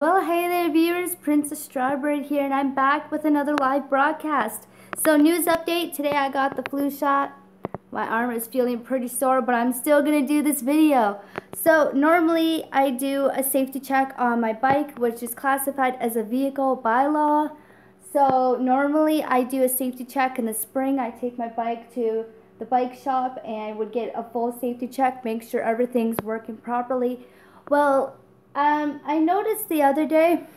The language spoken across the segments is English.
Well, hey there viewers, Princess Strawberry here, and I'm back with another live broadcast. So, news update, today I got the flu shot. My arm is feeling pretty sore, but I'm still going to do this video. So, normally I do a safety check on my bike, which is classified as a vehicle by law. So, normally I do a safety check in the spring. I take my bike to the bike shop and would get a full safety check, make sure everything's working properly. Well, I noticed the other day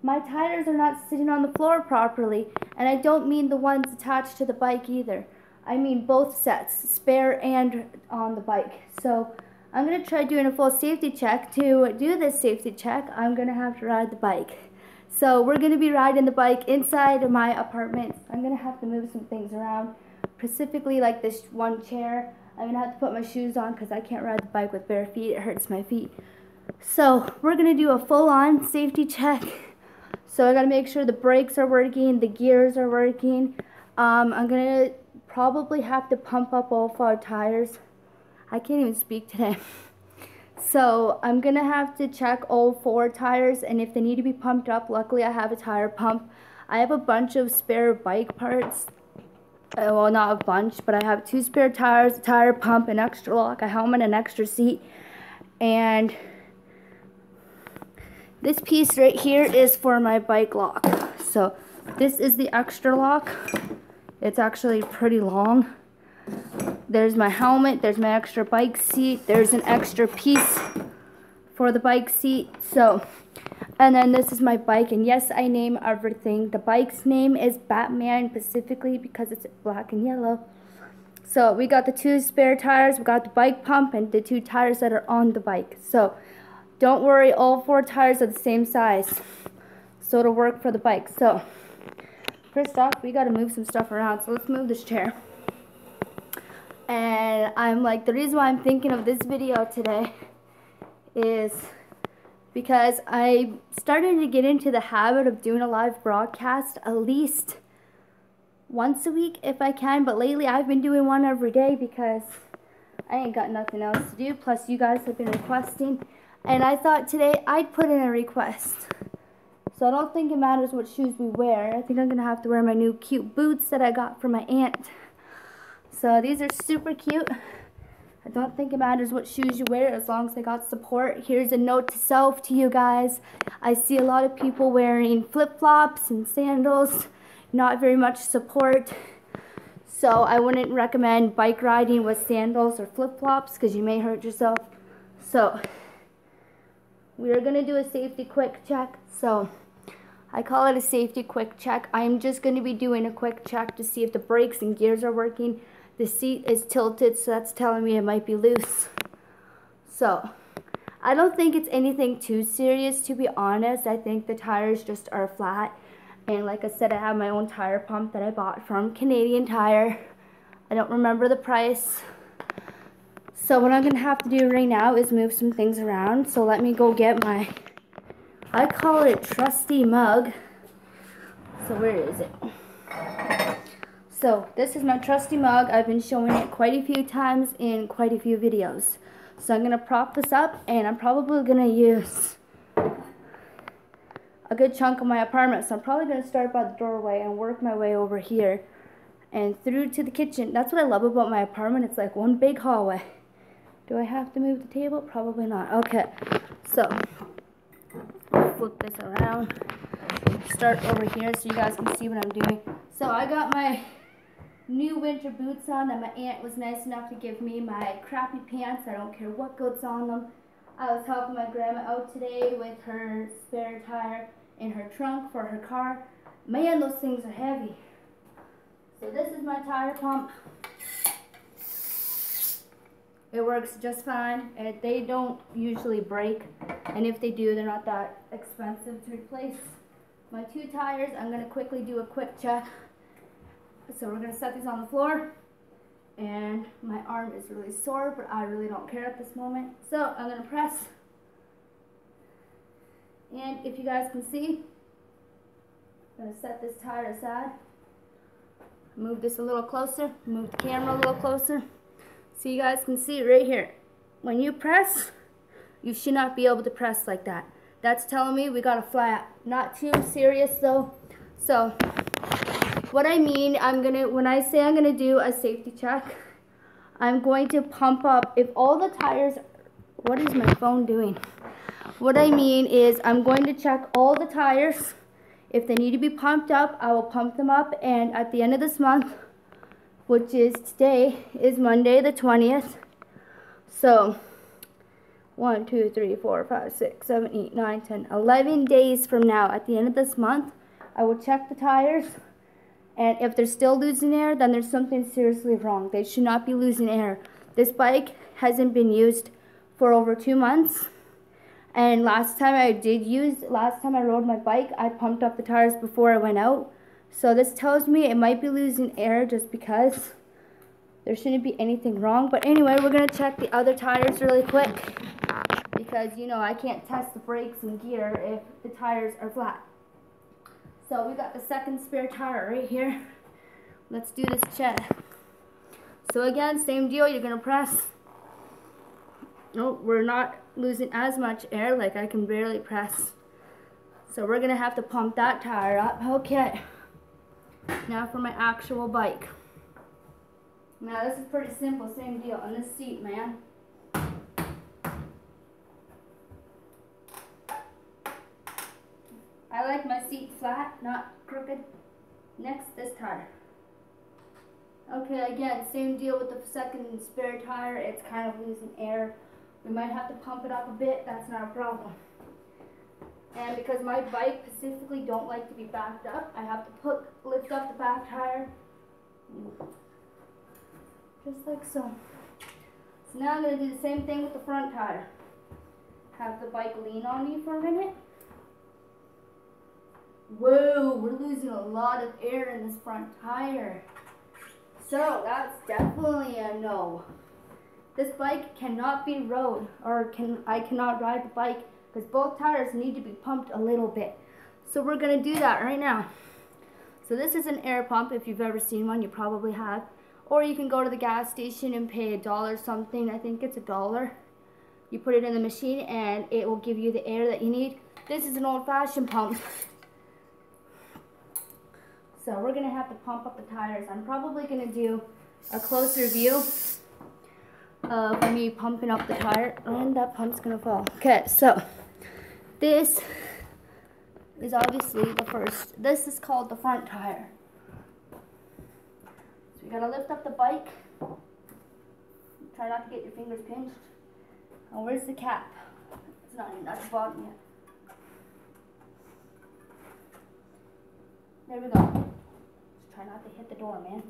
my tires are not sitting on the floor properly, and I don't mean the ones attached to the bike either. I mean both sets, spare and on the bike. So I'm going to try doing a full safety check. To do this safety check, I'm going to have to ride the bike. So we're going to be riding the bike inside of my apartment. I'm going to have to move some things around, specifically like this one chair. I'm going to have to put my shoes on because I can't ride the bike with bare feet. It hurts my feet. So we're going to do a full-on safety check. So I got to make sure the brakes are working, the gears are working. I'm going to probably have to pump up all 4 tires. I can't even speak today. So I'm going to have to check all 4 tires, and if they need to be pumped up, luckily I have a tire pump. I have a bunch of spare bike parts. Well, not a bunch, but I have 2 spare tires, a tire pump, an extra lock, a helmet, an extra seat, and this piece right here is for my bike lock. So this is the extra lock. It's actually pretty long. There's my helmet, there's my extra bike seat, there's an extra piece for the bike seat. So, and then this is my bike, and yes, I name everything. The bike's name is Batman, specifically because it's black and yellow. So we got the 2 spare tires, we got the bike pump, and the 2 tires that are on the bike. So don't worry, all 4 tires are the same size, so it'll work for the bike. So first off, we got to move some stuff around. So let's move this chair. And I'm like, the reason why I'm thinking of this video today is because I started to get into the habit of doing a live broadcast at least once a week if I can. But lately I've been doing one every day because I ain't got nothing else to do. Plus you guys have been requesting. And I thought today I'd put in a request. So I don't think it matters what shoes we wear. I think I'm going to have to wear my new cute boots that I got from my aunt. So these are super cute. I don't think it matters what shoes you wear as long as they got support. Here's a note to self to you guys. I see a lot of people wearing flip-flops and sandals. Not very much support. So I wouldn't recommend bike riding with sandals or flip-flops because you may hurt yourself. So we are going to do a safety quick check. So I call it a safety quick check. I'm just going to be doing a quick check to see if the brakes and gears are working. The seat is tilted, so that's telling me it might be loose. So I don't think it's anything too serious, to be honest. I think the tires just are flat. And like I said, I have my own tire pump that I bought from Canadian Tire. I don't remember the price. So what I'm going to have to do right now is move some things around. So let me go get my, I call it trusty mug. So where is it? So this is my trusty mug. I've been showing it quite a few times in quite a few videos. So I'm going to prop this up, and I'm probably going to use a good chunk of my apartment. So I'm probably going to start by the doorway and work my way over here and through to the kitchen. That's what I love about my apartment. It's like one big hallway. Do I have to move the table? Probably not. Okay, so flip this around. Start over here so you guys can see what I'm doing. So I got my new winter boots on that my aunt was nice enough to give me. My crappy pants, I don't care what goes on them. I was helping my grandma out today with her spare tire in her trunk for her car. Man, those things are heavy. So this is my tire pump. It works just fine. They don't usually break, and if they do, they're not that expensive to replace. My 2 tires, I'm going to quickly do a quick check. So we're going to set these on the floor, and my arm is really sore, but I really don't care at this moment. So I'm going to press, and if you guys can see, I'm going to set this tire aside, move this a little closer, move the camera a little closer, so you guys can see right here. When you press, you should not be able to press like that. That's telling me we got a flat. Not too serious though. So what I mean, when I say I'm gonna do a safety check, I'm going to pump up if all the tires. What is my phone doing? What I mean is I'm going to check all the tires. If they need to be pumped up, I will pump them up, and at the end of this month, which is today, is Monday the 20th. So 1, 2, 3, 4, 5, 6, 7, 8, 9, 10, 11 days from now, at the end of this month, I will check the tires, and if they're still losing air, then there's something seriously wrong. They should not be losing air. This bike hasn't been used for over 2 months. And last time I rode my bike, I pumped up the tires before I went out. So this tells me it might be losing air just because. There shouldn't be anything wrong. But anyway, we're going to check the other tires really quick. Because, you know, I can't test the brakes and gear if the tires are flat. So we got the second spare tire right here. Let's do this check. So again, same deal. You're going to press. Nope, we're not losing as much air, like I can barely press. So we're gonna have to pump that tire up. Okay, now for my actual bike. Now this is pretty simple, same deal on this seat, man. I like my seat flat, not crooked. Next, this tire. Okay, again, same deal with the second spare tire. It's kind of losing air. We might have to pump it up a bit, that's not a problem. And because my bike specifically don't like to be backed up, I have to lift up the back tire. Just like so. So now I'm going to do the same thing with the front tire. Have the bike lean on me for a minute. Whoa, we're losing a lot of air in this front tire. So that's definitely a no. This bike cannot be rode, or I cannot ride the bike because both tires need to be pumped a little bit. So we're going to do that right now. So this is an air pump. If you've ever seen one, you probably have. Or you can go to the gas station and pay $1 something. I think it's $1. You put it in the machine and it will give you the air that you need. This is an old-fashioned pump. So we're going to have to pump up the tires. I'm probably going to do a closer view of me pumping up the tire, and that pump's gonna fall. Okay, so this is obviously the first. This is called the front tire. So you gotta lift up the bike. Try not to get your fingers pinched. And where's the cap? It's not even at the bottom yet. There we go. Just try not to hit the door, man.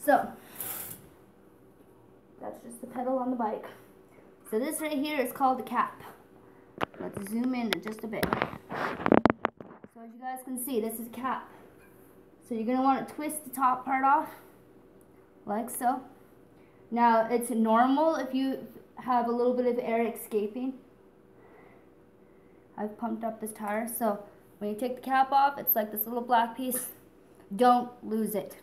So that's just the pedal on the bike. So this right here is called the cap. Let's zoom in just a bit. So as you guys can see, this is a cap. So you're going to want to twist the top part off, like so. Now it's normal if you have a little bit of air escaping. I've pumped up this tire, so when you take the cap off, it's like this little black piece. Don't lose it.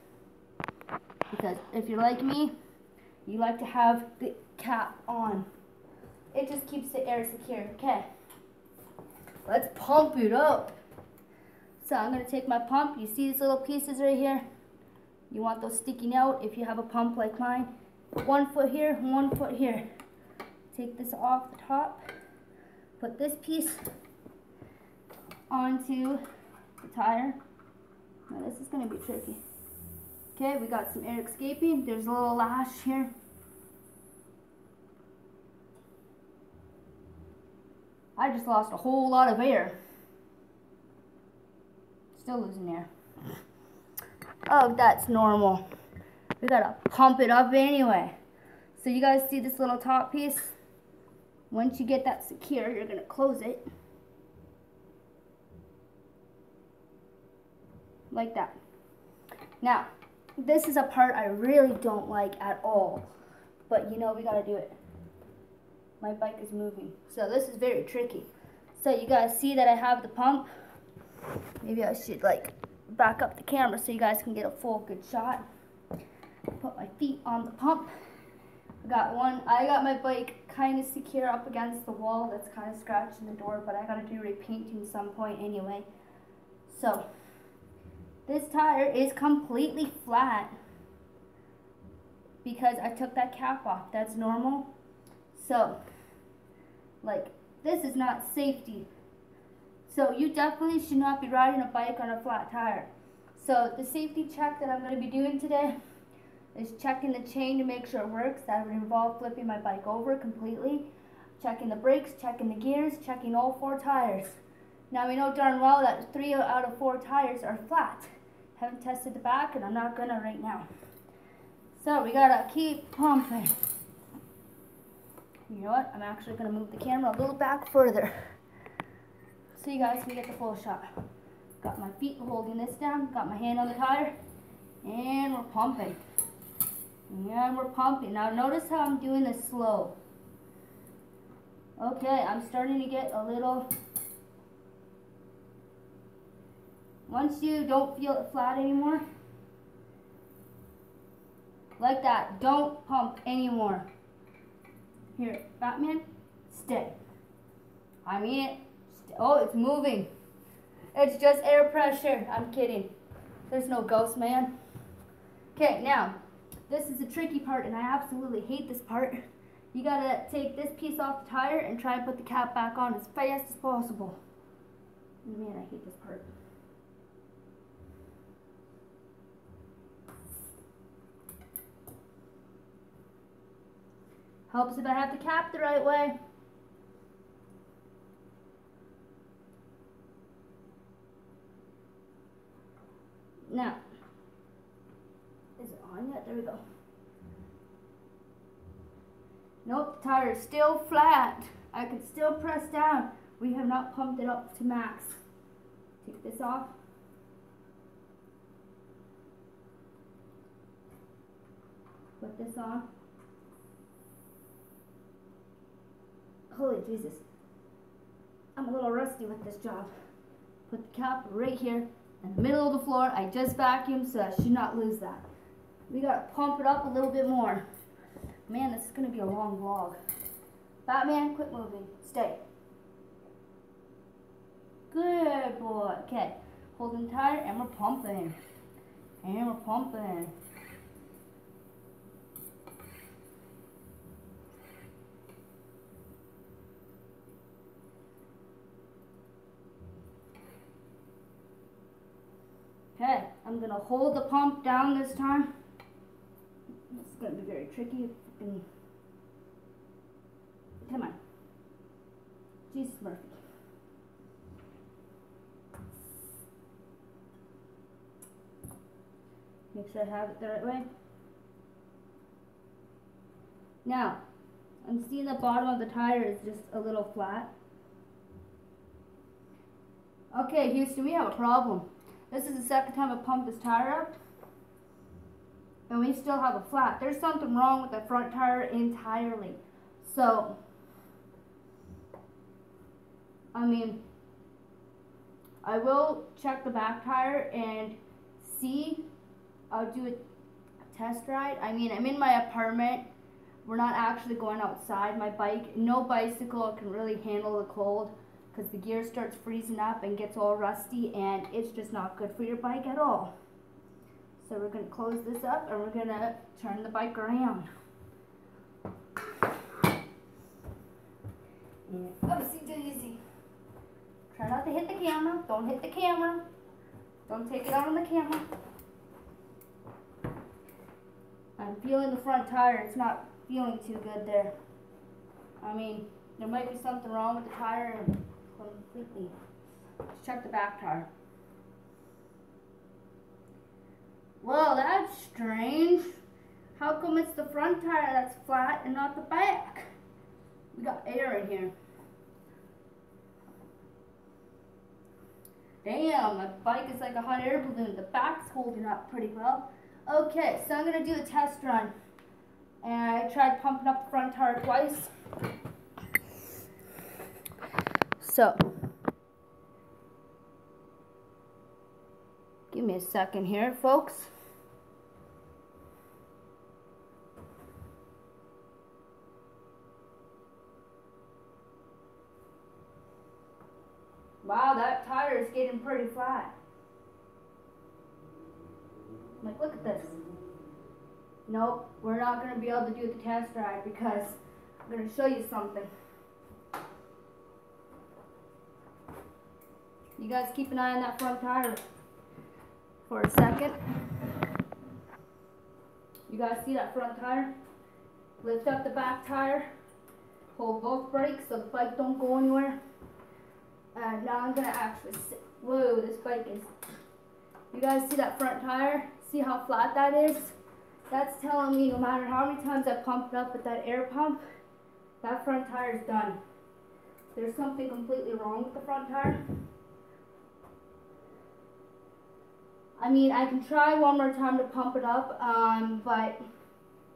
Because if you're like me, you like to have the cap on. It just keeps the air secure. Okay, let's pump it up. So I'm going to take my pump. You see these little pieces right here? You want those sticking out if you have a pump like mine. 1 foot here, 1 foot here. Take this off the top. Put this piece onto the tire. Now this is going to be tricky. Okay, we got some air escaping. There's a little lash here. I just lost a whole lot of air. Still losing air. Oh, that's normal. We gotta pump it up anyway. So you guys see this little top piece? Once you get that secure, you're gonna close it. Like that. Now, this is a part I really don't like at all. But you know, we gotta do it. My bike is moving. So this is very tricky. So you guys see that I have the pump. Maybe I should like back up the camera so you guys can get a full good shot. Put my feet on the pump. I got my bike kind of secure up against the wall that's kind of scratching the door, but I gotta do repainting some point anyway. So, this tire is completely flat because I took that cap off. That's normal. So, like, this is not safety. So you definitely should not be riding a bike on a flat tire. So the safety check that I'm going to be doing today is checking the chain to make sure it works. That would involve flipping my bike over completely, checking the brakes, checking the gears, checking all 4 tires. Now we know darn well that 3 out of 4 tires are flat. Haven't tested the back and I'm not gonna right now. So we gotta keep pumping. You know what? I'm actually gonna move the camera a little back further so you guys can get the full shot. Got my feet holding this down, got my hand on the tire, and we're pumping. And we're pumping. Now notice how I'm doing this slow. Okay, I'm starting to get a little... Once you don't feel it flat anymore, like that, don't pump anymore. Here, Batman, stay. I mean it. Oh, it's moving. It's just air pressure. I'm kidding. There's no ghost, man. Okay, now, this is the tricky part, and I absolutely hate this part. You gotta take this piece off the tire and try and put the cap back on as fast as possible. Man, I hate this part. Helps if I have the cap the right way. Now, is it on yet? There we go. Nope, the tire is still flat. I can still press down. We have not pumped it up to max. Take this off. Put this on. Holy Jesus. I'm a little rusty with this job. Put the cap right here in the middle of the floor. I just vacuumed, so I should not lose that. We gotta pump it up a little bit more. Man, this is gonna be a long vlog. Batman, quit moving. Stay. Good boy. Okay, holding tight, and we're pumping. And we're pumping. Okay, I'm gonna hold the pump down this time. It's gonna be very tricky. Come on. Jesus Murphy. Make sure I have it the right way. Now, I'm seeing the bottom of the tire is just a little flat. Okay, Houston, we have a problem. This is the second time I pumped this tire up, and we still have a flat. There's something wrong with the front tire entirely. So, I mean, I will check the back tire and see. I'll do a test ride. I mean, I'm in my apartment. We're not actually going outside. My bike, no bicycle can really handle the cold, because the gear starts freezing up and gets all rusty, and it's just not good for your bike at all. So we're going to close this up, and we're going to turn the bike around. Oopsie daisy. Try not to hit the camera. Don't hit the camera. Don't take it out on the camera. I'm feeling the front tire. It's not feeling too good there. I mean, there might be something wrong with the tire and completely. Let's check the back tire. Well, that's strange. How come it's the front tire that's flat and not the back? We got air in here. Damn, my bike is like a hot air balloon. The back's holding up pretty well. Okay, so I'm going to do a test run. And I tried pumping up the front tire twice. So, give me a second here, folks. getting pretty flat. I'm like, look at this. Nope, we're not going to be able to do the test drive because I'm going to show you something. You guys keep an eye on that front tire for a second. You guys see that front tire? Lift up the back tire. Hold both brakes so the bike don't go anywhere. And now I'm going to actually sit. Whoa, this bike is... You guys see that front tire? See how flat that is? That's telling me no matter how many times I pump it up with that air pump, that front tire is done. There's something completely wrong with the front tire. I mean, I can try one more time to pump it up, but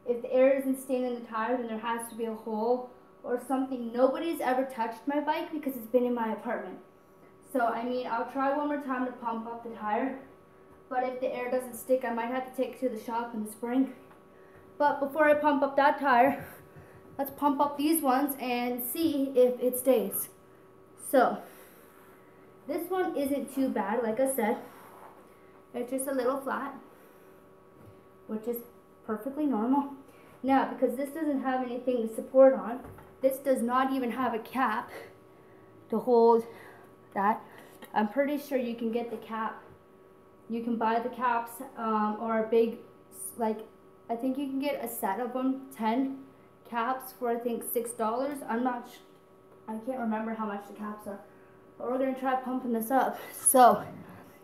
if the air isn't staying in the tire, then there has to be a hole or something. Nobody's ever touched my bike because it's been in my apartment. So, I mean, I'll try one more time to pump up the tire. But if the air doesn't stick, I might have to take it to the shop in the spring. But before I pump up that tire, let's pump up these ones and see if it stays. So, this one isn't too bad, like I said. It's just a little flat, which is perfectly normal. Now, because this doesn't have anything to support on, this does not even have a cap to hold that. I'm pretty sure you can get the cap. You can buy the caps or a big, like, I think you can get a set of them, 10 caps for I think $6. I can't remember how much the caps are. But we're going to try pumping this up. So,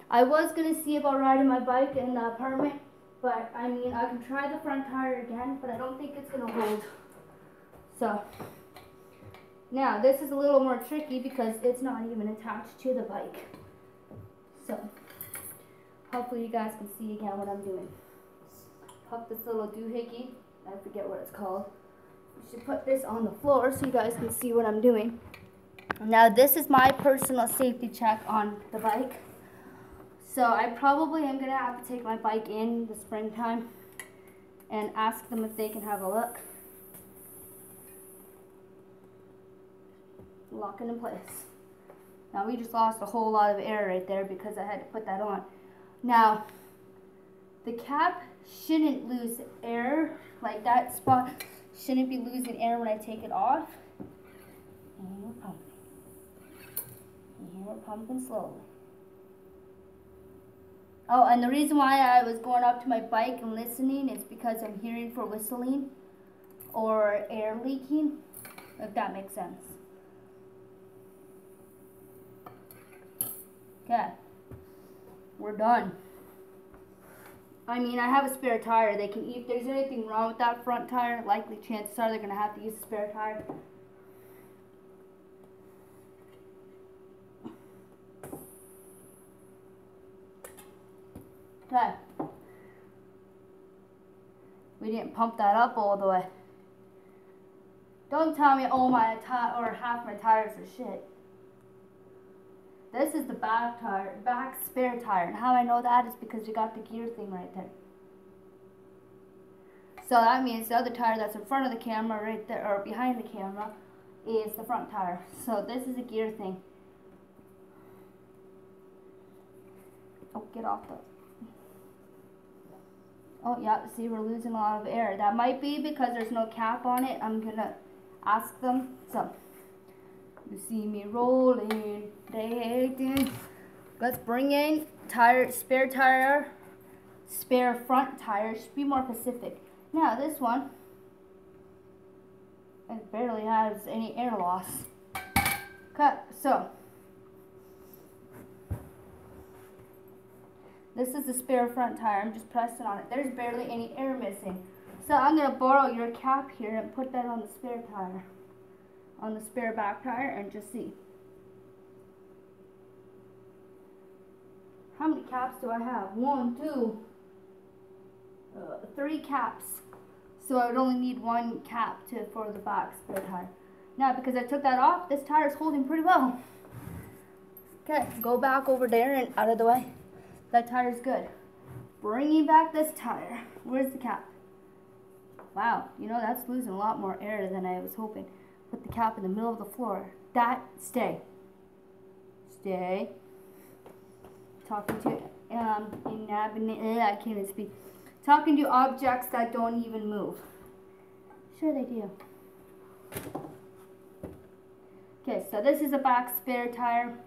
I was going to see about riding my bike in the apartment, but I mean, I can try the front tire again, but I don't think it's going to hold. So, now this is a little more tricky because it's not even attached to the bike. So, hopefully you guys can see again what I'm doing. Pop this little doohickey, I forget what it's called. We should put this on the floor so you guys can see what I'm doing. Now this is my personal safety check on the bike. So I probably am going to have to take my bike in the springtime and ask them if they can have a look. Lock it in place. Now we just lost a whole lot of air right there because I had to put that on. Now, the cap shouldn't lose air, like that spot shouldn't be losing air when I take it off. And we're pumping. And we're pumping slowly. Oh, and the reason why I was going up to my bike and listening is because I'm hearing for whistling or air leaking, if that makes sense. Okay, we're done. I mean, I have a spare tire. They can, if there's anything wrong with that front tire, likely chances are they're going to have to use a spare tire. Okay. We didn't pump that up all the way. Don't tell me all my tire or half my tires are shit. This is the back tire, back spare tire. And how I know that is because you got the gear thing right there. So that means the other tire that's in front of the camera right there, or behind the camera, is the front tire. So this is a gear thing. Oh, get off the... Oh yeah, see, we're losing a lot of air. That might be because there's no cap on it. I'm gonna ask them. So, you see me rolling. Let's bring in spare front tire. Should be more specific. Now this one, it barely has any air loss. Okay, so this is the spare front tire. I'm just pressing on it. There's barely any air missing. So I'm going to borrow your cap here and put that on the spare tire. On the spare back tire and just see. How many caps do I have? 1, 2, 3 caps. So I would only need 1 cap for the back spare tire. Now because I took that off, this tire is holding pretty well. Okay, go back over there and out of the way. That tire is good. Bringing back this tire. Where's the cap? Wow, you know, that's losing a lot more air than I was hoping. Put the cap in the middle of the floor. Stay. Stay. talking to I can't even speak. Talking to objects that don't even move. Sure they do. Okay, so this is a back spare tire.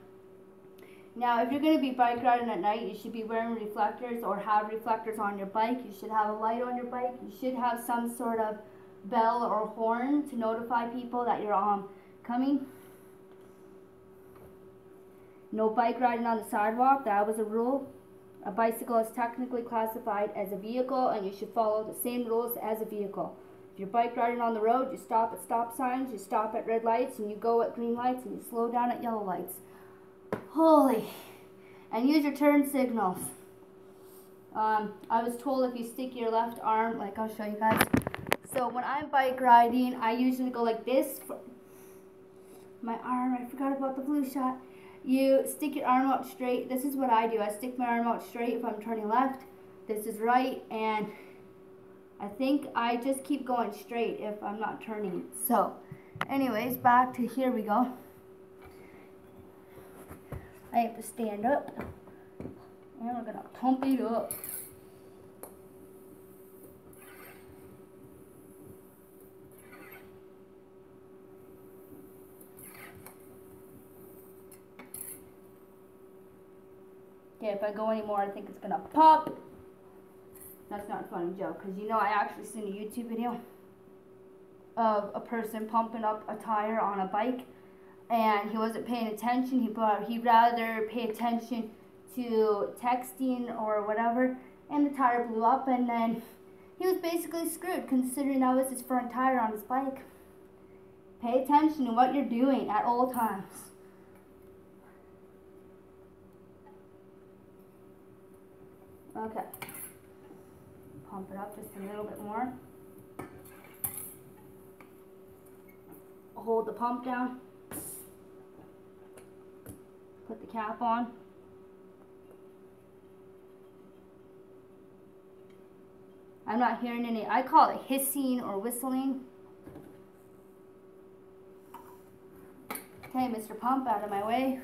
Now, if you're going to be bike riding at night, you should be wearing reflectors or have reflectors on your bike. You should have a light on your bike. You should have some sort of bell or horn to notify people that you're coming. No bike riding on the sidewalk. That was a rule. A bicycle is technically classified as a vehicle, and you should follow the same rules as a vehicle. If you're bike riding on the road, you stop at stop signs, you stop at red lights, and you go at green lights, and you slow down at yellow lights. Holy. And use your turn signals. I was told if you stick your left arm, like I'll show you guys. So when I'm bike riding, I usually go like this. My arm, I forgot about the flu shot. You stick your arm out straight. This is what I do. I stick my arm out straight if I'm turning left. This is right, and I think I just keep going straight if I'm not turning. So, anyways, back to here we go. I have to stand up, and we're gonna pump it up. Okay, if I go anymore, I think it's gonna pop. That's not a funny joke, because you know I actually seen a YouTube video of a person pumping up a tire on a bike, and he wasn't paying attention. He'd rather pay attention to texting or whatever, and the tire blew up, and then he was basically screwed, considering that was his front tire on his bike. Pay attention to what you're doing at all times. Okay. Pump it up just a little bit more. Hold the pump down. Put the cap on. I'm not hearing any, I call it hissing or whistling. Okay, Mr. Pump, out of my way.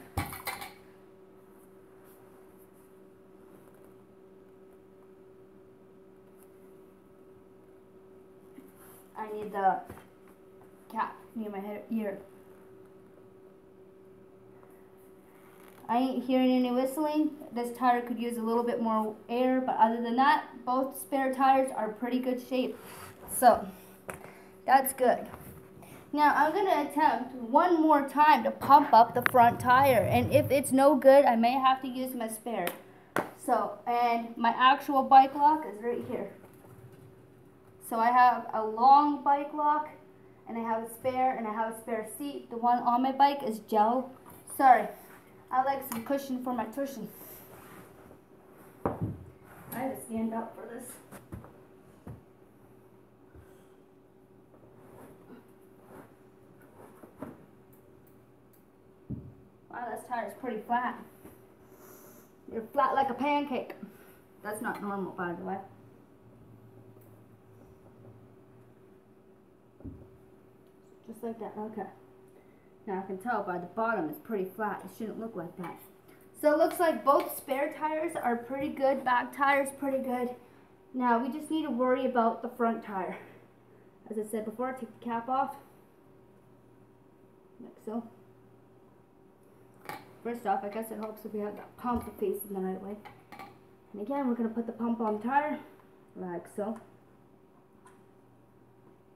I need the cap near my ear. I ain't hearing any whistling. This tire could use a little bit more air, but other than that, both spare tires are pretty good shape. So, that's good. Now, I'm going to attempt one more time to pump up the front tire, and if it's no good, I may have to use my spare. So, and my actual bike lock is right here. So I have a long bike lock, and I have a spare, and I have a spare seat. The one on my bike is gel. Sorry, I like some cushion for my tushy. I have to stand up for this. Wow, this tire is pretty flat. You're flat like a pancake. That's not normal, by the way. Just like that, okay. Now I can tell by the bottom it's pretty flat. It shouldn't look like that. So it looks like both spare tires are pretty good. Back tire's pretty good. Now we just need to worry about the front tire. As I said before, take the cap off. Like so. First off, I guess it helps if we have that pump facing the right way. And again, we're going to put the pump on the tire. Like so.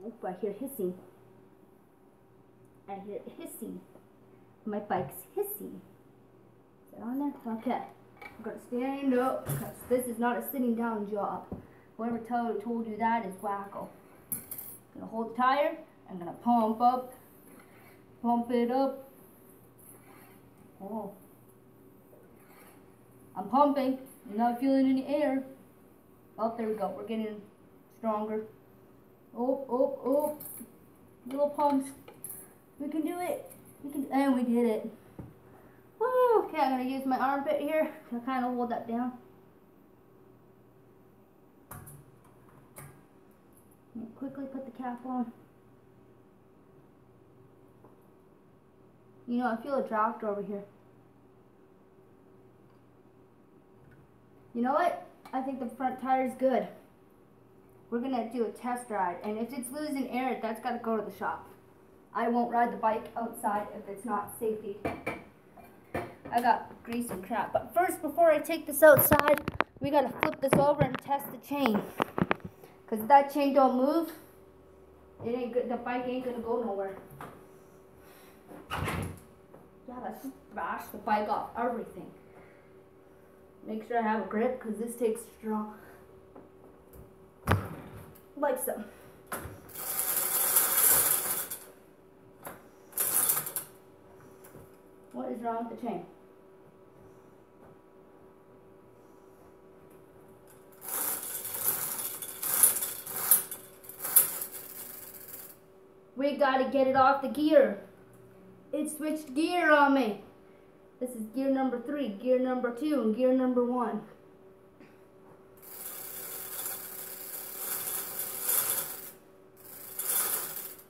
Oh, I hear hissing. I hear hissing. My bike's hissing. Is that on there? Okay. I'm going to stand up because this is not a sitting down job. Whoever told you that is wacko. I'm going to hold the tire. I'm going to pump up. Pump it up. Oh. I'm pumping. I'm not feeling any air. Oh, there we go. We're getting stronger. Oh, oh, oh. Little pumps. We can do it. And we did it. Woo! Okay, I'm going to use my armpit here to kind of hold that down. And quickly put the cap on. You know, I feel a draft over here. You know what? I think the front tire is good. We're gonna do a test ride, and if it's losing air, that's gotta go to the shop. I won't ride the bike outside if it's not safety. I got grease and crap. But first, before I take this outside, we gotta flip this over and test the chain. Cause if that chain don't move, it ain't good. The bike ain't gonna go nowhere. Yeah, let's just bash the bike off everything. Make sure I have a grip, cause this takes strong. Like so. What is wrong with the chain? We gotta get it off the gear. It switched gear on me. This is gear number 3, gear number 2, and gear number 1.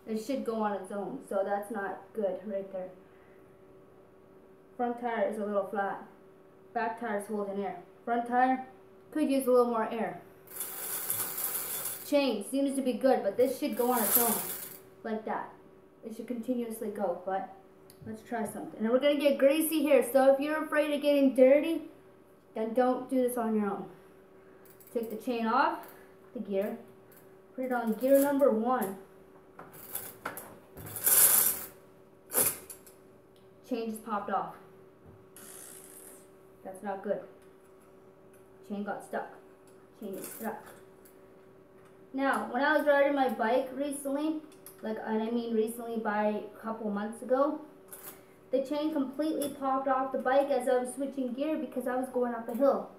It should go on its own, so that's not good right there. Front tire is a little flat. Back tire is holding air. Front tire could use a little more air. Chain seems to be good, but this should go on its own. Like that. It should continuously go, but let's try something. And we're going to get greasy here, so if you're afraid of getting dirty, then don't do this on your own. Take the chain off the gear. Put it on gear number 1. Chain just popped off. That's not good. Chain got stuck. Chain is stuck. Now, when I was riding my bike recently, and I mean recently by a couple months ago, the chain completely popped off the bike as I was switching gear because I was going up a hill.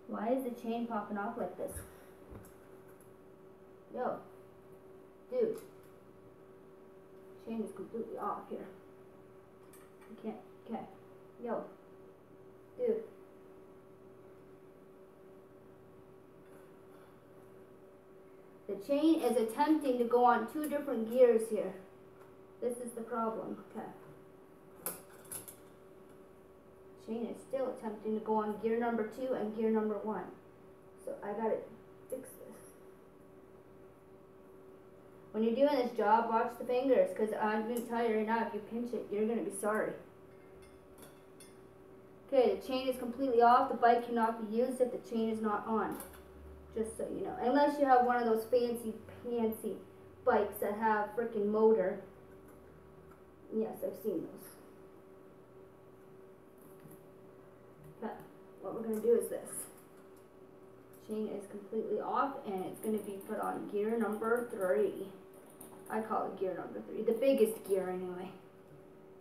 Why is the chain popping off like this? Yo, dude. Chain is completely off here. I can't, okay. Yo, dude. The chain is attempting to go on 2 different gears here. This is the problem, okay. Chain is still attempting to go on gear number 2 and gear number 1. So I gotta fix this. When you're doing this job, watch the fingers, because I'm going to tell you right now, if you pinch it, you're going to be sorry. Okay, the chain is completely off. The bike cannot be used if the chain is not on. Just so you know. Unless you have one of those fancy bikes that have freaking motor. Yes, I've seen those. Okay, what we're going to do is this. Chain is completely off, and it's going to be put on gear number 3. I call it gear number 3, the biggest gear anyway.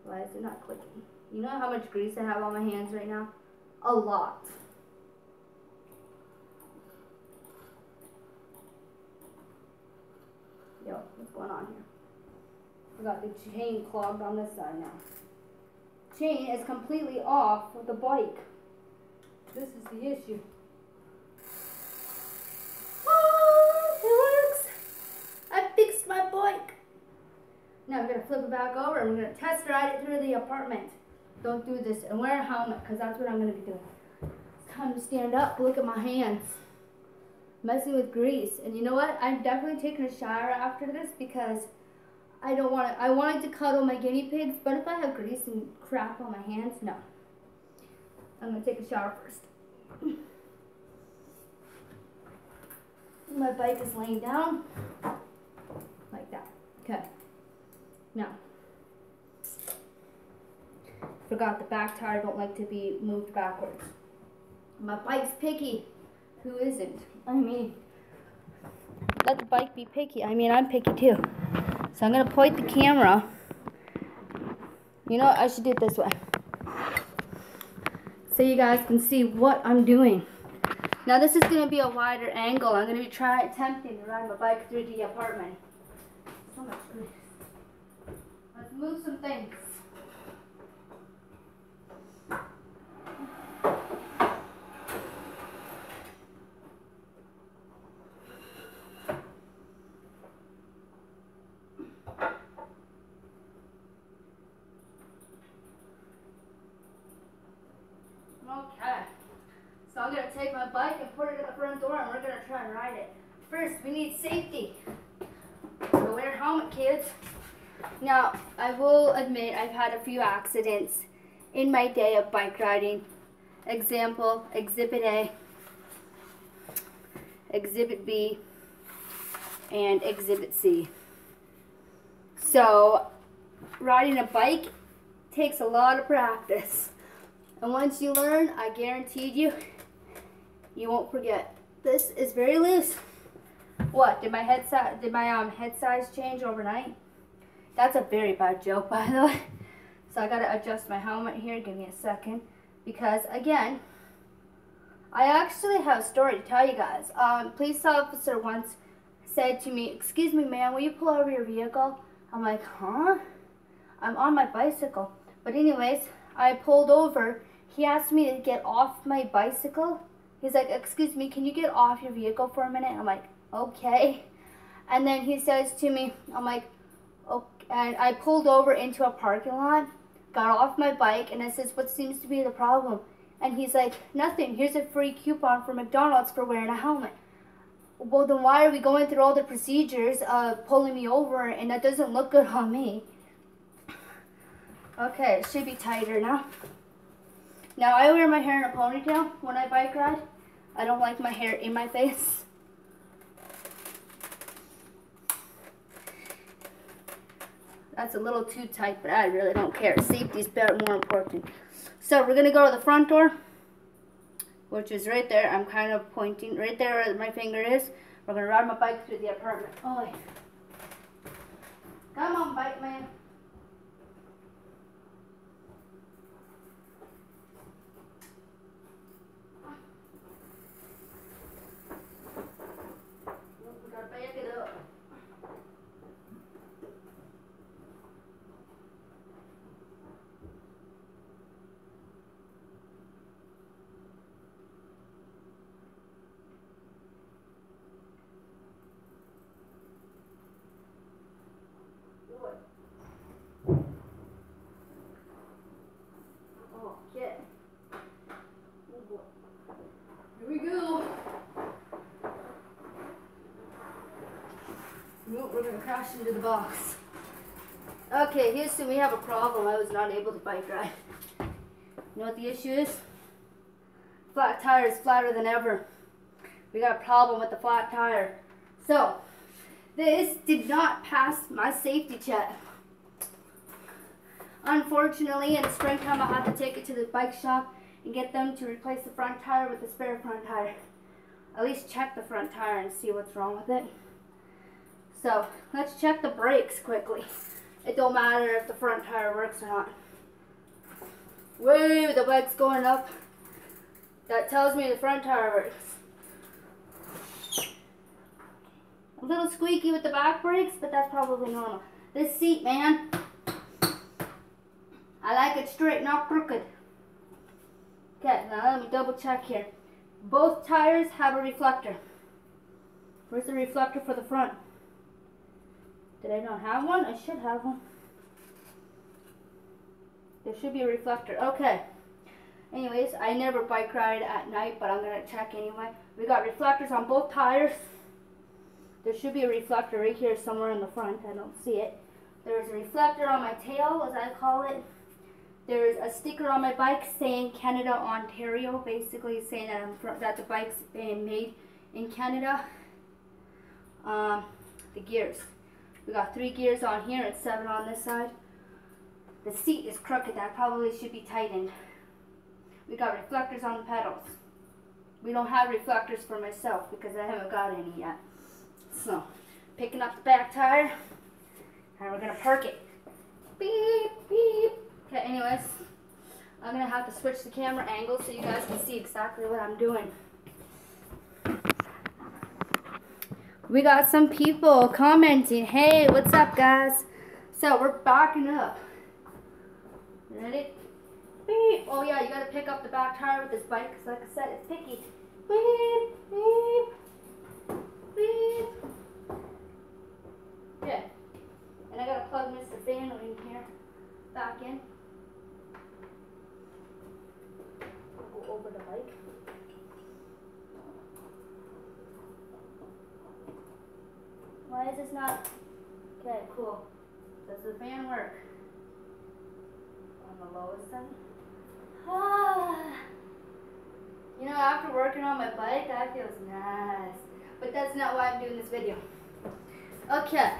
Why is it not clicking? You know how much grease I have on my hands right now? A lot. Yo, what's going on here? I got the chain clogged on this side now. Chain is completely off with the bike. This is the issue. Now we're going to flip it back over and we're going to test ride it through the apartment. Don't do this and wear a helmet because that's what I'm going to be doing. It's time to stand up. Look at my hands. Messing with grease. And you know what? I'm definitely taking a shower after this because I don't want to. I wanted to cuddle my guinea pigs, but if I have grease and crap on my hands, no. I'm going to take a shower first. My bike is laying down like that. Okay. Now, forgot the back tire don't like to be moved backwards. My bike's picky. Who isn't? I mean, let the bike be picky. I mean, I'm picky too. So I'm going to point the camera. You know what? I should do it this way. So you guys can see what I'm doing. Now this is going to be a wider angle. I'm going to be attempting to ride my bike through the apartment. So much grease. Let's move some things. Okay. So I'm going to take my bike and put it at the front door and we're going to try and ride it. First, we need safety. So wear a helmet, kids. Now, I will admit I've had a few accidents in my day of bike riding. Example, Exhibit A, Exhibit B, and Exhibit C. So, riding a bike takes a lot of practice. And once you learn, I guaranteed you, you won't forget. This is very loose. What, did my head size change overnight? That's a very bad joke, by the way. So I gotta adjust my helmet here, give me a second. Because again, I actually have a story to tell you guys. Police officer once said to me, "Excuse me, ma'am, will you pull over your vehicle?" I'm like, huh? I'm on my bicycle. But anyways, I pulled over. He asked me to get off my bicycle. He's like, "Excuse me, can you get off your vehicle for a minute?" I'm like, okay. And then he says to me, I'm like, okay. And I pulled over into a parking lot, got off my bike, and I says, "What seems to be the problem?" And he's like, "Nothing. Here's a free coupon for McDonald's for wearing a helmet." Well, then why are we going through all the procedures of pulling me over, and that doesn't look good on me? Okay, it should be tighter now. Now, I wear my hair in a ponytail when I bike ride. I don't like my hair in my face. That's a little too tight, but I really don't care. Safety's more important. So we're going to go to the front door, which is right there. I'm kind of pointing right there where my finger is. We're going to ride my bike through the apartment. Oh, wait. Come on, bike man. We got to back it up. Okay. Oh boy. Here we go. Nope, we're going to crash into the box. Okay, Houston, we have a problem. I was not able to bike ride. You know what the issue is? Flat tire is flatter than ever. We got a problem with the flat tire. So, this did not pass my safety check. Unfortunately, in the springtime, I had to take it to the bike shop and get them to replace the front tire with the spare front tire. At least check the front tire and see what's wrong with it. So, let's check the brakes quickly. It don't matter if the front tire works or not. Whoa, the bike's going up. That tells me the front tire works. A little squeaky with the back brakes, but that's probably normal. This seat, man. I like it straight, not crooked. Okay, now let me double check here. Both tires have a reflector. Where's the reflector for the front? Did I not have one? I should have one. There should be a reflector. Okay. Anyways, I never bike ride at night, but I'm going to check anyway. We got reflectors on both tires. There should be a reflector right here somewhere in the front. I don't see it. There's a reflector on my tail, as I call it. There's a sticker on my bike saying Canada, Ontario, basically saying that the bike's being made in Canada. The gears. We got 3 gears on here and 7 on this side. The seat is crooked. That probably should be tightened. We got reflectors on the pedals. We don't have reflectors for myself because I haven't got any yet. So, picking up the back tire, and we're going to park it. Beep, beep. Okay, anyways, I'm going to have to switch the camera angle so you guys can see exactly what I'm doing. We got some people commenting, "Hey, what's up, guys?" So, we're backing up. Ready? Beep. Oh, yeah, you got to pick up the back tire with this bike because, like I said, it's picky. Beep, beep, beep. Yeah. And I got to plug Mr. Fan in here. Back in. Oh, boy. bike. Why is this not? Okay, cool. Does the fan work? On the lowest side? You know, after working on my bike, that feels nice. But that's not why I'm doing this video. Okay.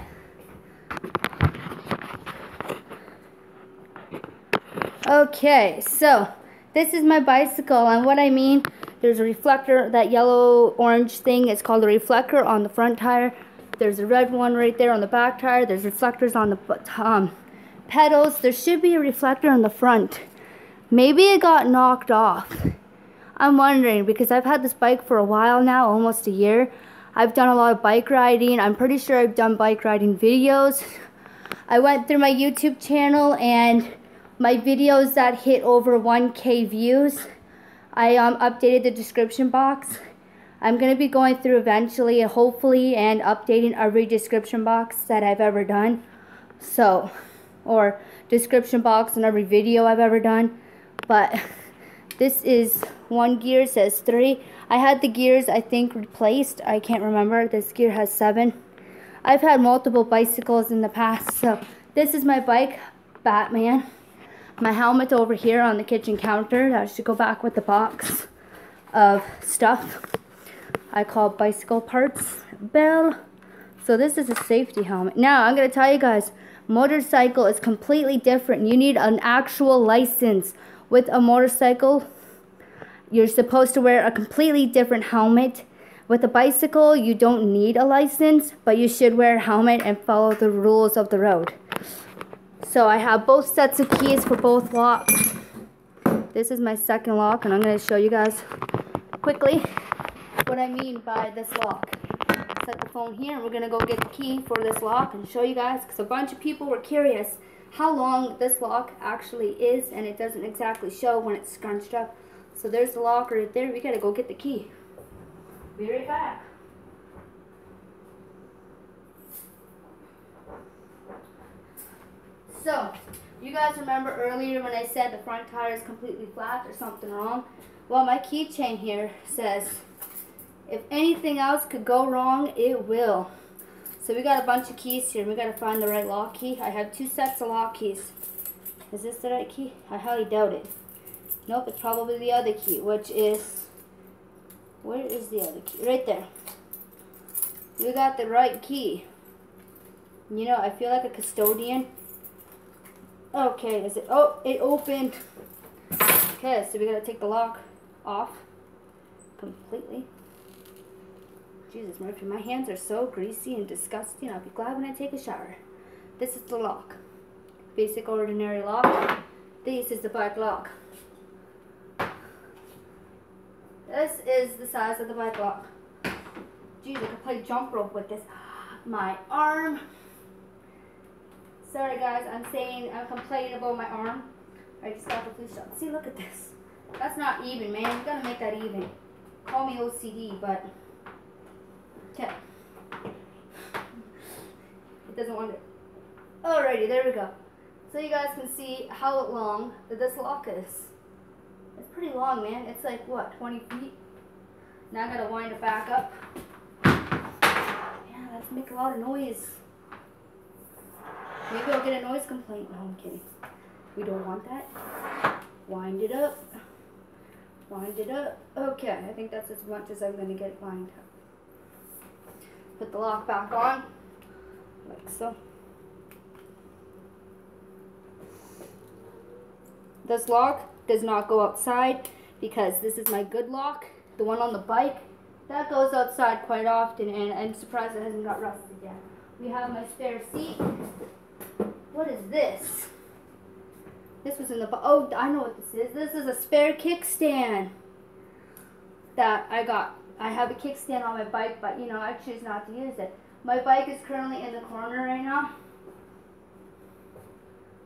Okay, so this is my bicycle, and what I mean, there's a reflector, that yellow-orange thing is called a reflector on the front tire. There's a red one right there on the back tire. There's reflectors on the pedals. There should be a reflector on the front. Maybe it got knocked off. I'm wondering, because I've had this bike for a while now, almost a year. I've done a lot of bike riding. I'm pretty sure I've done bike riding videos. I went through my YouTube channel, and my videos that hit over 1K views, I updated the description box. I'm going to be going through eventually, hopefully, and updating every description box that I've ever done. So, or description box in every video I've ever done. But this is one gear, says 3. I had the gears, I think, replaced. I can't remember. This gear has 7. I've had multiple bicycles in the past. So this is my bike, Batman. My helmet over here on the kitchen counter. That should go back with the box of stuff I call bicycle parts. Bell. So this is a safety helmet. Now, I'm going to tell you guys, motorcycle is completely different. You need an actual license. With a motorcycle, you're supposed to wear a completely different helmet. With a bicycle, you don't need a license, but you should wear a helmet and follow the rules of the road. So I have both sets of keys for both locks. This is my second lock, and I'm going to show you guys quickly what I mean by this lock. Set the phone here, and we're going to go get the key for this lock and show you guys, because a bunch of people were curious how long this lock actually is, and it doesn't exactly show when it's scrunched up. So there's the lock right there. We got to go get the key. Be right back. So, you guys remember earlier when I said the front tire is completely flat or something wrong? Well, my keychain here says, if anything else could go wrong, it will. So we got a bunch of keys here. We got to find the right lock key. I have 2 sets of lock keys. Is this the right key? I highly doubt it. Nope, it's probably the other key, which is, where is the other key? Right there. We got the right key. You know, I feel like a custodian. Okay, is it? Oh, it opened. Okay, so we gotta take the lock off completely. Jesus, Murphy, my hands are so greasy and disgusting. I'll be glad when I take a shower. This is the lock. Basic ordinary lock. This is the bike lock. This is the size of the bike lock. Jeez, I could play jump rope with this. My arm. Sorry guys, I'm complaining about my arm. I just got the flu shot. See, look at this. That's not even, man. You gotta make that even. Call me OCD, but okay. It doesn't want it. Alrighty, there we go. So you guys can see how long this lock is. It's pretty long, man. It's like, what, 20 feet? Now I gotta wind it back up. Yeah, let's make a lot of noise. Maybe I'll get a noise complaint. No, I'm kidding. We don't want that. Wind it up. Wind it up. Okay, I think that's as much as I'm going to get it lined up. Put the lock back on, like so. This lock does not go outside because this is my good lock. The one on the bike, that goes outside quite often, and I'm surprised it hasn't got rusted yet. We have my spare seat. What is this? This was in the, oh, I know what this is. This is a spare kickstand that I got. I have a kickstand on my bike, but you know, I choose not to use it. My bike is currently in the corner right now.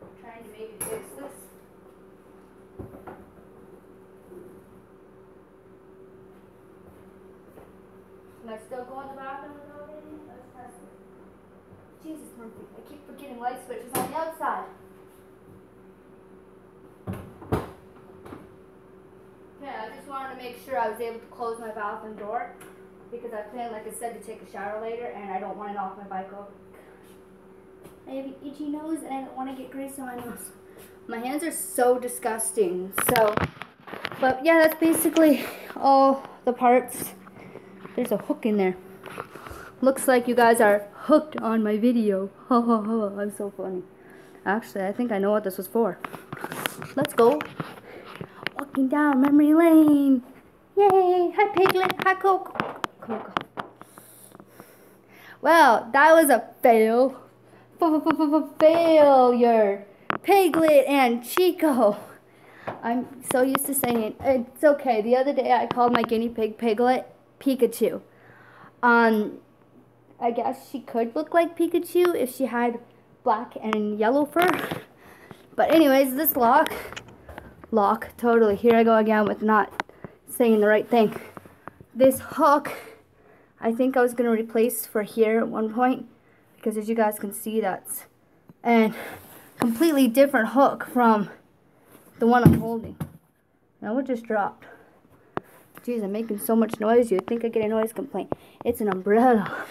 I'm trying to maybe fix this. Am I still going to the bathroom without it? Let's test it. Jesus, Murphy, I keep forgetting light switches on the outside. Okay, I just wanted want to make sure I was able to close my bathroom door because I plan, like I said, to take a shower later, and I don't want it off my bike. I have an itchy nose, and I don't want to get grease on my nose. My hands are so disgusting. So, but yeah, that's basically all the parts. There's a hook in there. Looks like you guys are hooked on my video. Ha ha ha, I'm so funny. Actually, I think I know what this was for. Let's go. Walking down memory lane. Yay! Hi Piglet. Hi Coco. Well, that was a fail. Failure. Piglet and Chico. I'm so used to saying it. It's okay. The other day I called my guinea pig Piglet Pikachu. I guess she could look like Pikachu if she had black and yellow fur. But anyways, this lock, totally. Here I go again with not saying the right thing. This hook, I think I was going to replace for here at one point. Because as you guys can see, that's a completely different hook from the one I'm holding. Now it just dropped. Jeez, I'm making so much noise. You'd think I'd get a noise complaint. It's an umbrella.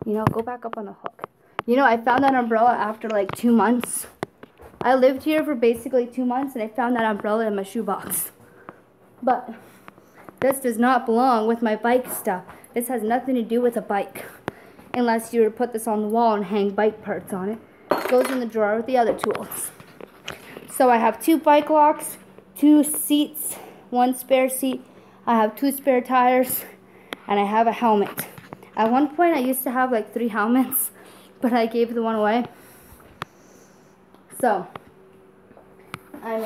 You know, go back up on the hook. You know, I found that umbrella after like 2 months. I lived here for basically 2 months, and I found that umbrella in my shoebox. But this does not belong with my bike stuff. This has nothing to do with a bike. Unless you were to put this on the wall and hang bike parts on it. It goes in the drawer with the other tools. So I have 2 bike locks, 2 seats, 1 spare seat. I have 2 spare tires, and I have a helmet. At one point I used to have like 3 helmets, but I gave the one away. So I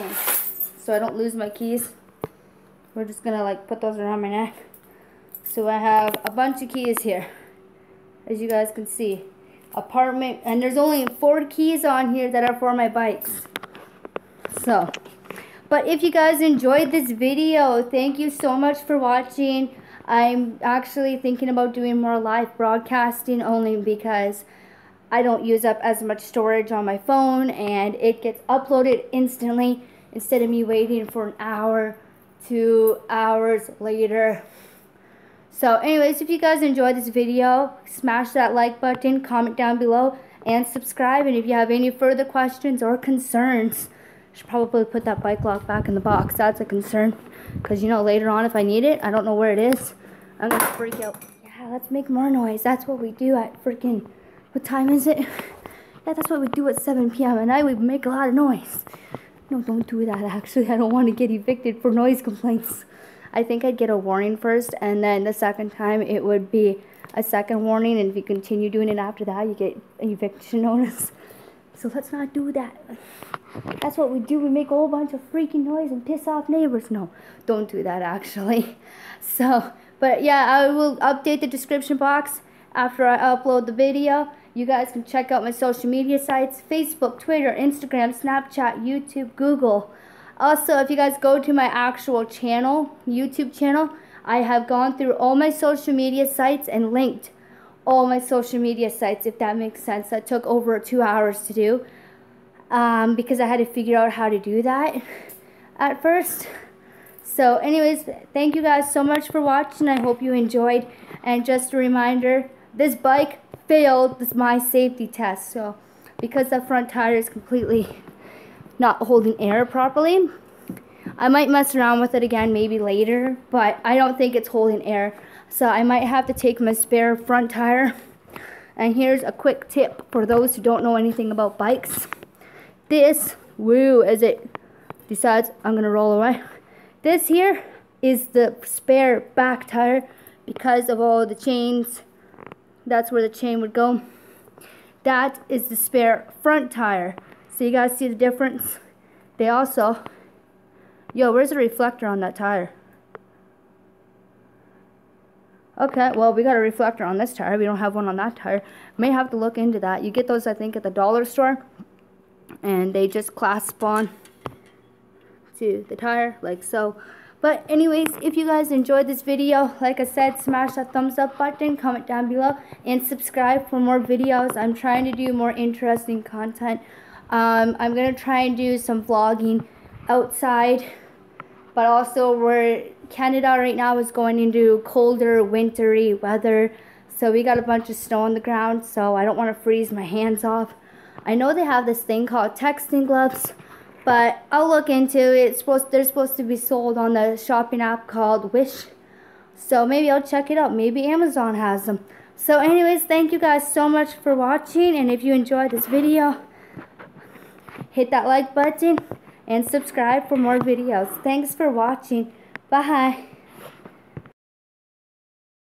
don't lose my keys. We're just gonna like put those around my neck. So I have a bunch of keys here, as you guys can see. Apartment, and there's only 4 keys on here that are for my bikes. So, but if you guys enjoyed this video, thank you so much for watching. I'm actually thinking about doing more live broadcasting only because I don't use up as much storage on my phone, and it gets uploaded instantly instead of me waiting for an hour, 2 hours later. So anyways, if you guys enjoyed this video, smash that like button, comment down below, and subscribe. And if you have any further questions or concerns, I should probably put that bike lock back in the box. That's a concern. Because, you know, later on if I need it, I don't know where it is, I'm going to freak out. Yeah, let's make more noise. That's what we do at freaking, what time is it? Yeah, that's what we do at 7 p.m. at night. We make a lot of noise. No, don't do that, actually. I don't want to get evicted for noise complaints. I think I'd get a warning first, and then the second time it would be a second warning, and if you continue doing it after that, you get an eviction notice. So let's not do that. That's what we do. We make a whole bunch of freaking noise and piss off neighbors. No, don't do that, actually. So, but yeah, I will update the description box after I upload the video. You guys can check out my social media sites: Facebook, Twitter, Instagram, Snapchat, YouTube, Google. Also, if you guys go to my actual channel, YouTube channel, I have gone through all my social media sites and linked all my social media sites, if that makes sense. That took over 2 hours to do because I had to figure out how to do that at first. So anyways, thank you guys so much for watching. I hope you enjoyed. And just a reminder, this bike failed my safety test. So because the front tire is completely not holding air properly, I might mess around with it again maybe later, but I don't think it's holding air. So I might have to take my spare front tire. And here's a quick tip for those who don't know anything about bikes. This, as it decides I'm gonna roll away, this here is the spare back tire because of all the chains. That's where the chain would go. That is the spare front tire. So you guys see the difference? They also, where's the reflector on that tire? Okay, well, we got a reflector on this tire. We don't have one on that tire. May have to look into that. You get those, I think, at the dollar store, and they just clasp on to the tire like so. But anyways, if you guys enjoyed this video, like I said, smash that thumbs up button, comment down below, and subscribe for more videos. I'm trying to do more interesting content. I'm going to try and do some vlogging outside but also Canada right now is going into colder, wintry weather. So we got a bunch of snow on the ground, so I don't want to freeze my hands off. I know they have this thing called texting gloves, but I'll look into it. They're supposed to be sold on the shopping app called Wish. So maybe I'll check it out. Maybe Amazon has them. So anyways, thank you guys so much for watching. And if you enjoyed this video, hit that like button and subscribe for more videos. Thanks for watching. Bye.